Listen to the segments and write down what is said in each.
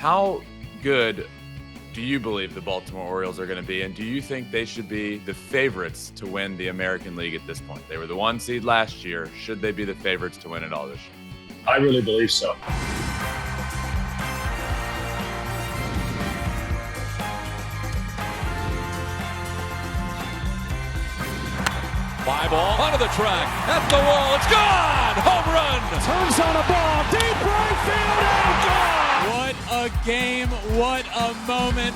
How good do you believe the Baltimore Orioles are going to be? And do you think they should be the favorites to win the American League at this point? They were the 1 seed last year. Should they be the favorites to win it all this year? I really believe so. Fly ball onto the track, at the wall, it's gone! Home run! Turns on a ball, deep right field, and gone! What a game, what a moment.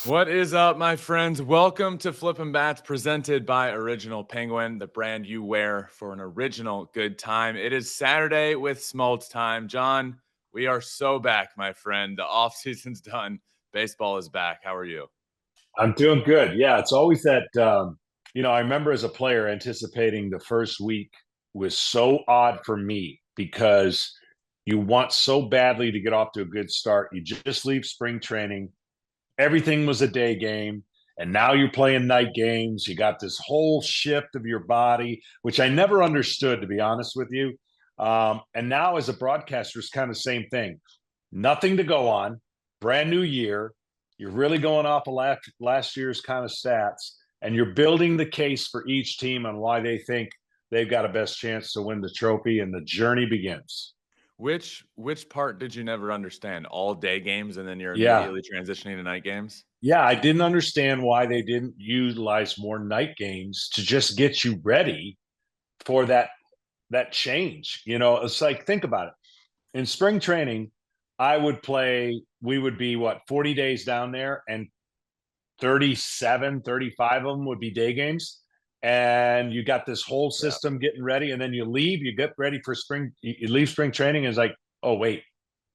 What is up, my friends? Welcome to Flippin Bats, presented by Original Penguin, the brand you wear for an original good time. It is Saturday with Smoltz time. John, we are so back, my friend. The offseason's done. Baseball is back. How are you? I'm doing good. Yeah, it's always that, I remember as a player anticipating the first week was so odd for me because you want so badly to get off to a good start. You just leave spring training. Everything was a day game, and now you're playing night games. You got this whole shift of your body, which I never understood, to be honest with you. And now as a broadcaster, it's kind of the same thing. Nothing to go on, brand new year. You're really going off of last year's kind of stats, and you're building the case for each team on why they think they've got a best chance to win the trophy, and the journey begins. Which part did you never understand? All day games and then you're immediately transitioning to night games? Yeah, I didn't understand why they didn't utilize more night games to just get you ready for that change. It's like, think about it. In spring training, we would be 40 days down there, and 35 of them would be day games. And you got this whole system getting ready, and then you get ready for you leave spring training, and it's like, oh wait,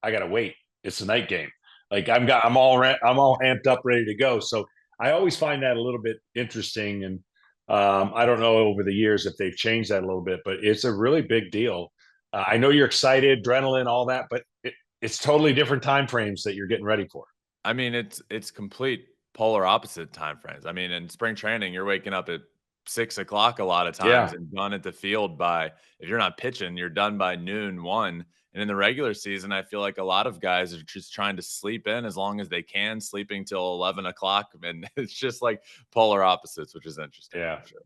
I gotta wait. It's a night game. Like I'm all amped up, ready to go. So I always find that a little bit interesting. And I don't know over the years if they've changed that a little bit, but it's a really big deal. I know you're excited, adrenaline, all that, but it's totally different time frames that you're getting ready for. I mean, it's complete polar opposite time frames. I mean, in spring training, you're waking up at 6 o'clock a lot of times and done at the field by, if you're not pitching, you're done by noon, 1. And in the regular season, I feel like a lot of guys are just trying to sleep in as long as they can, sleeping till 11 o'clock. And it's just like polar opposites, which is interesting. Yeah. Sure.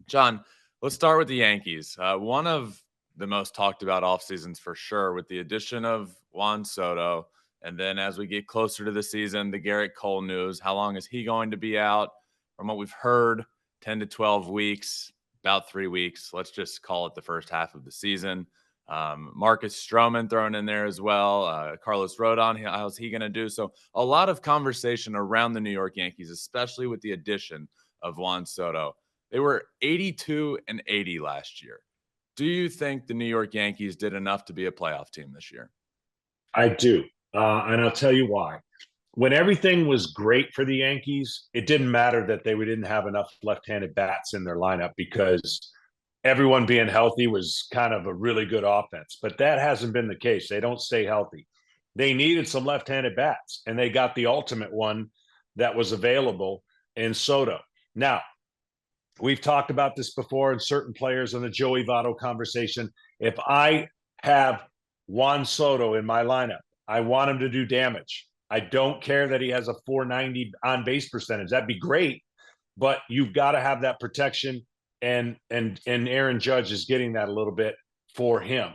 John, let's start with the Yankees. One of the most talked about off seasons for sure, with the addition of Juan Soto. And then as we get closer to the season, the Garrett Cole news. How long is he going to be out? From what we've heard, 10 to 12 weeks, about 3 weeks. Let's just call it the first half of the season. Marcus Stroman thrown in there as well. Carlos Rodon, how's he going to do? So a lot of conversation around the New York Yankees, especially with the addition of Juan Soto. They were 82 and 80 last year. Do you think the New York Yankees did enough to be a playoff team this year? I do. And I'll tell you why. When everything was great for the Yankees, it didn't matter that they didn't have enough left-handed bats in their lineup because everyone being healthy was kind of a really good offense. But that hasn't been the case. They don't stay healthy. They needed some left-handed bats, and they got the ultimate one that was available in Soto. Now, we've talked about this before in certain players in the Joey Votto conversation. If I have Juan Soto in my lineup, I want him to do damage. I don't care that he has a 490 on base percentage. That'd be great, but you've got to have that protection, and Aaron Judge is getting that a little bit for him.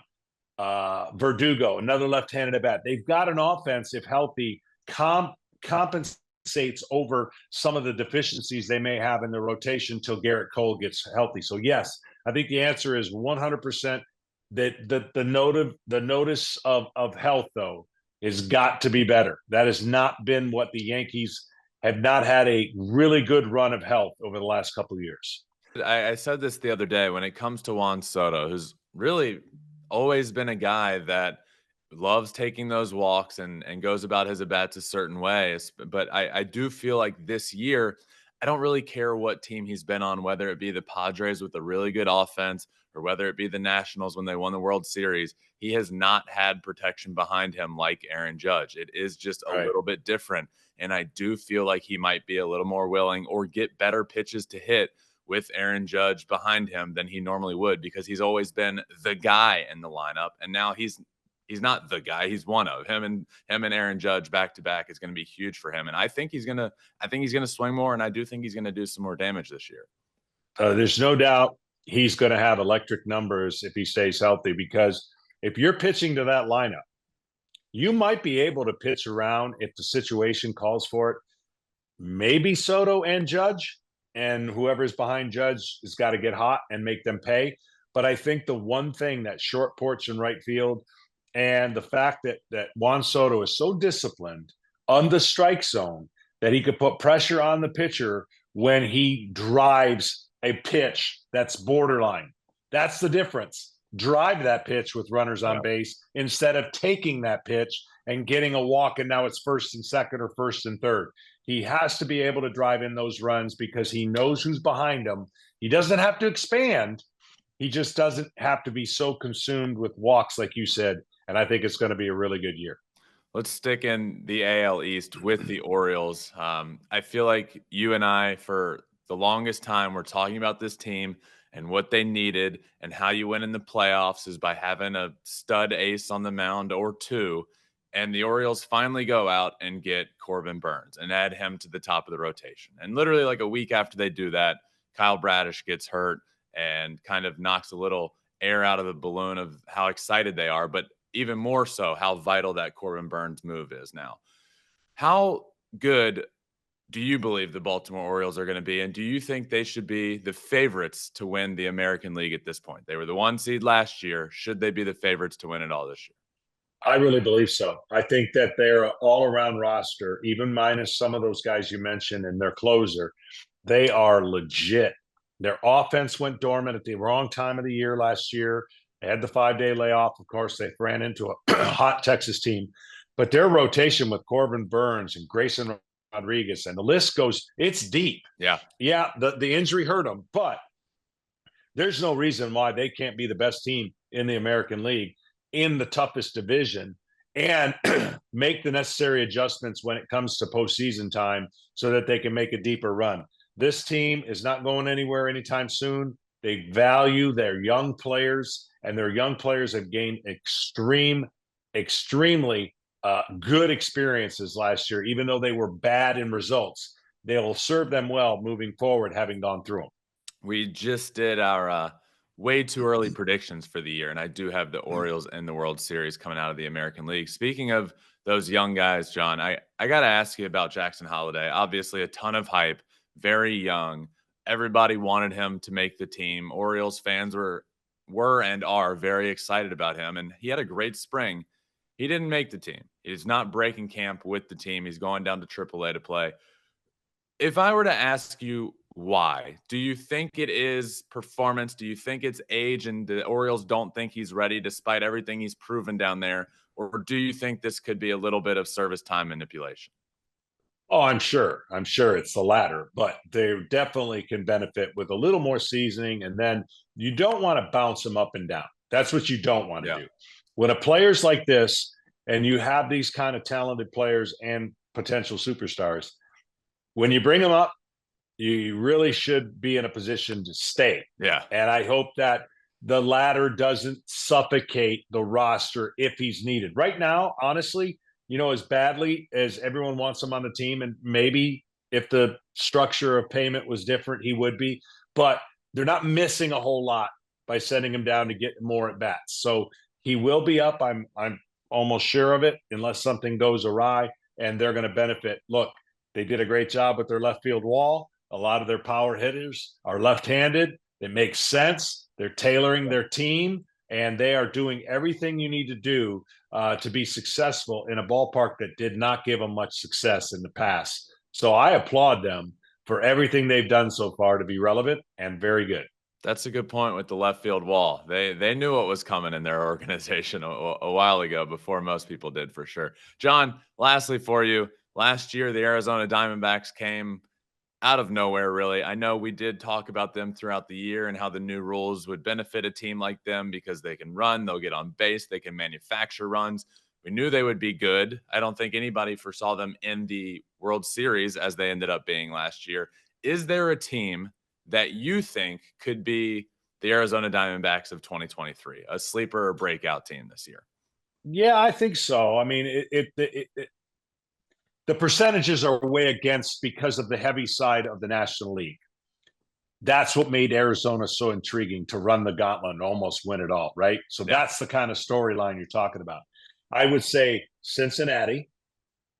Verdugo, another left-handed at bat. They've got an offense, if healthy, compensates over some of the deficiencies they may have in their rotation till Garrett Cole gets healthy. So yes, I think the answer is 100% that the notice of health, though, has got to be better. That has not been what the Yankees have not had a really good run of health over the last couple of years. I said this the other day when it comes to Juan Soto, who's really always been a guy that loves taking those walks and goes about his at-bats a certain way. But I do feel like this year, I don't really care what team he's been on, whether it be the Padres with a really good offense or whether it be the Nationals when they won the World Series. He has not had protection behind him like Aaron Judge. It is just a little bit different. And I do feel like he might be a little more willing or get better pitches to hit with Aaron Judge behind him than he normally would, because he's always been the guy in the lineup. And now he's he's not the guy. He's one of him, and Aaron Judge back to back is going to be huge for him. And I think he's gonna swing more, and I do think he's going to do some more damage this year. There's no doubt he's going to have electric numbers if he stays healthy, because if you're pitching to that lineup, you might be able to pitch around if the situation calls for it. Maybe Soto and Judge, and whoever's behind Judge has got to get hot and make them pay. But I think the one thing that short porch in right field, and the fact that Juan Soto is so disciplined on the strike zone that he could put pressure on the pitcher when he drives a pitch that's borderline. That's the difference. Drive that pitch with runners on base instead of taking that pitch and getting a walk, and now it's first and second or first and third. He has to be able to drive in those runs because he knows who's behind him. He doesn't have to expand. He just doesn't have to be so consumed with walks, like you said, and I think it's going to be a really good year. Let's stick in the AL East with the Orioles. I feel like you and I, for the longest time, we're talking about this team and what they needed, and how you win in the playoffs is by having a stud ace on the mound or two. And the Orioles finally go out and get Corbin Burnes and add him to the top of the rotation. And literally like a week after they do that, Kyle Bradish gets hurt and kind of knocks a little air out of the balloon of how excited they are, but even more so how vital that Corbin Burnes move is now. How good do you believe the Baltimore Orioles are going to be? And do you think they should be the favorites to win the American League at this point? They were the 1 seed last year. Should they be the favorites to win it all this year? I really believe so. I think that they're an all-around roster, even minus some of those guys you mentioned and their closer. They are legit. Their offense went dormant at the wrong time of the year last year. They had the 5-day layoff. Of course, they ran into a hot Texas team. But their rotation with Corbin Burnes and Grayson Rodriguez, and the list goes, it's deep. Yeah. Yeah, the injury hurt them, but there's no reason why they can't be the best team in the American League in the toughest division and make the necessary adjustments when it comes to postseason time so that they can make a deeper run. This team is not going anywhere anytime soon. They value their young players, and their young players have gained extremely good experiences last year. Even though they were bad in results, they will serve them well moving forward, having gone through them. We just did our way too early predictions for the year, and I do have the Orioles in the World Series coming out of the American League. Speaking of those young guys, John, I got to ask you about Jackson Holliday. Obviously, a ton of hype, very young. Everybody wanted him to make the team. Orioles fans were and are very excited about him, and he had a great spring. He didn't make the team. He's not breaking camp with the team. He's going down to AAA to play. If I were to ask you why, do you think it is performance? Do you think it's age and the Orioles don't think he's ready despite everything he's proven down there? Or do you think this could be a little bit of service time manipulation? Oh, I'm sure. I'm sure it's the latter, but they definitely can benefit with a little more seasoning. And then you don't want to bounce them up and down. That's what you don't want to do. When a player's like this, and you have these kind of talented players and potential superstars, when you bring them up, you really should be in a position to stay. Yeah. And I hope that the latter doesn't suffocate the roster if he's needed. Right now, honestly, as badly as everyone wants him on the team, and maybe if the structure of payment was different, he would be, but they're not missing a whole lot by sending him down to get more at bats. So he will be up. I'm almost sure of it, unless something goes awry, and they're going to benefit. Look, they did a great job with their left field wall. A lot of their power hitters are left-handed. It makes sense. They're tailoring their team, and they are doing everything you need to do to be successful in a ballpark that did not give them much success in the past. So I applaud them for everything they've done so far to be relevant and very good. That's a good point with the left field wall. They knew what was coming in their organization a while ago, before most people did, for sure. John, lastly for you, last year the Arizona Diamondbacks came out of nowhere, really. I know we did talk about them throughout the year and how the new rules would benefit a team like them because they can run, they'll get on base, they can manufacture runs. We knew they would be good. I don't think anybody foresaw them in the World Series as they ended up being last year. Is there a team that you think could be the Arizona Diamondbacks of 2023, a sleeper or breakout team this year? Yeah, I think so. I mean, the percentages are way against because of the heavy side of the National League. That's what made Arizona so intriguing to run the gauntlet and almost win it all, right? So that's the kind of storyline you're talking about. I would say Cincinnati,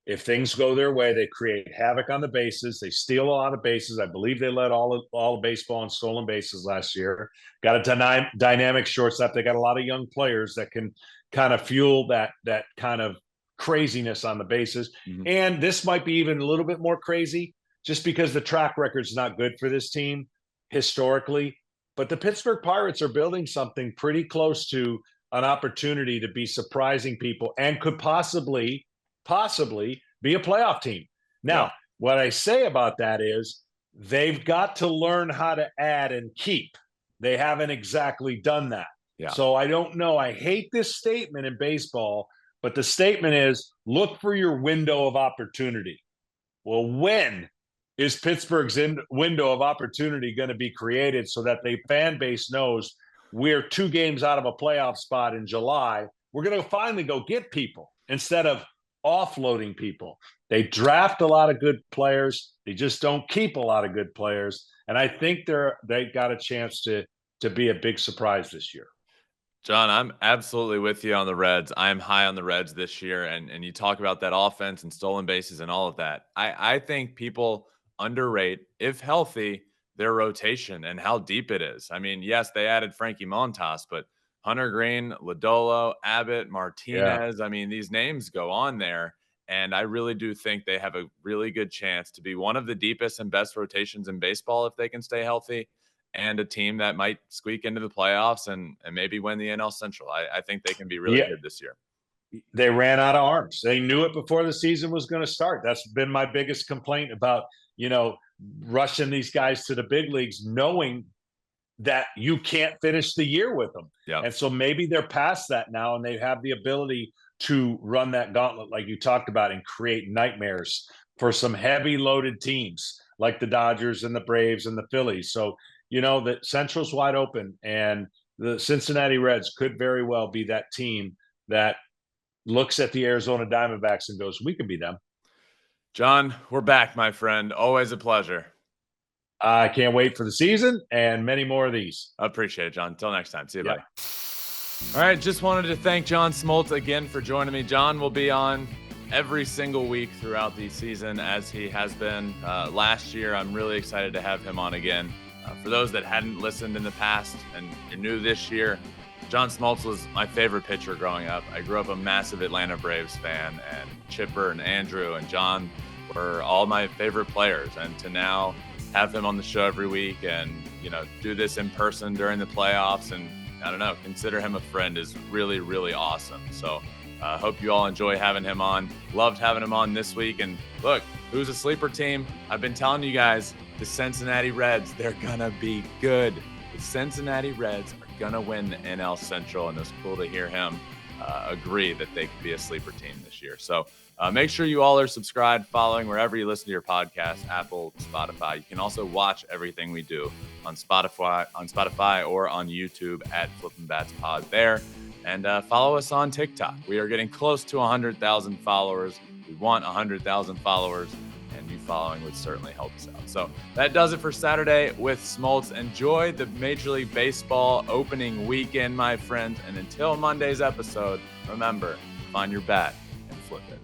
if things go their way, they create havoc on the bases. They steal a lot of bases. I believe they led all of baseball in stolen bases last year. Got a dynamic shortstop. They got a lot of young players that can kind of fuel that kind of craziness on the bases. Mm-hmm. And this might be even a little bit more crazy just because the track record's not good for this team historically. But the Pittsburgh Pirates are building something pretty close to an opportunity to be surprising people and could possibly be a playoff team. Now, what I say about that is they've got to learn how to add and keep. They haven't exactly done that. Yeah. So I don't know. I hate this statement in baseball, but the statement is look for your window of opportunity. Well, when is Pittsburgh's window of opportunity going to be created so that the fan base knows we're 2 games out of a playoff spot in July? We're going to finally go get people instead of offloading people. They draft a lot of good players. They just don't keep a lot of good players. And I think they got a chance to be a big surprise this year. John, I'm absolutely with you on the Reds. I'm high on the Reds this year. And you talk about that offense and stolen bases and all of that. I think people underrate, if healthy, their rotation and how deep it is. I mean, yes, they added Frankie Montas, but Hunter Green, Lodolo, Abbott, Martinez. Yeah. I mean, these names go on there. And I really do think they have a really good chance to be one of the deepest and best rotations in baseball if they can stay healthy, and a team that might squeak into the playoffs and maybe win the NL Central. I think they can be really good this year. They ran out of arms. They knew it before the season was going to start. That's been my biggest complaint about, rushing these guys to the big leagues, knowing that you can't finish the year with them. Yep. And so maybe they're past that now and they have the ability to run that gauntlet like you talked about and create nightmares for some heavy loaded teams like the Dodgers and the Braves and the Phillies. So, the Central's wide open, and the Cincinnati Reds could very well be that team that looks at the Arizona Diamondbacks and goes, we can be them. John, we're back, my friend. Always a pleasure. I can't wait for the season and many more of these. I appreciate it, John. Until next time. See you, buddy. All right, just wanted to thank John Smoltz again for joining me. John will be on every single week throughout the season, as he has been last year. I'm really excited to have him on again. For those that hadn't listened in the past and you're new this year, John Smoltz was my favorite pitcher growing up. I grew up a massive Atlanta Braves fan, and Chipper and Andrew and John were all my favorite players. And to now have him on the show every week and, do this in person during the playoffs and, I don't know, consider him a friend is really, really awesome. So I hope you all enjoy having him on. Loved having him on this week. And look, who's a sleeper team? I've been telling you guys, the Cincinnati Reds, they're going to be good. The Cincinnati Reds are going to win the NL Central, and it's cool to hear him agree that they could be a sleeper team this year. So make sure you all are subscribed, following wherever you listen to your podcast, Apple, Spotify. You can also watch everything we do on Spotify or on YouTube at Flippin Bats Pod there. And follow us on TikTok. We are getting close to 100,000 followers. We want 100,000 followers, and you following would certainly help us out. So that does it for Saturday with Smoltz. Enjoy the Major League Baseball opening weekend, my friends. And until Monday's episode, remember, find your bat and flip it.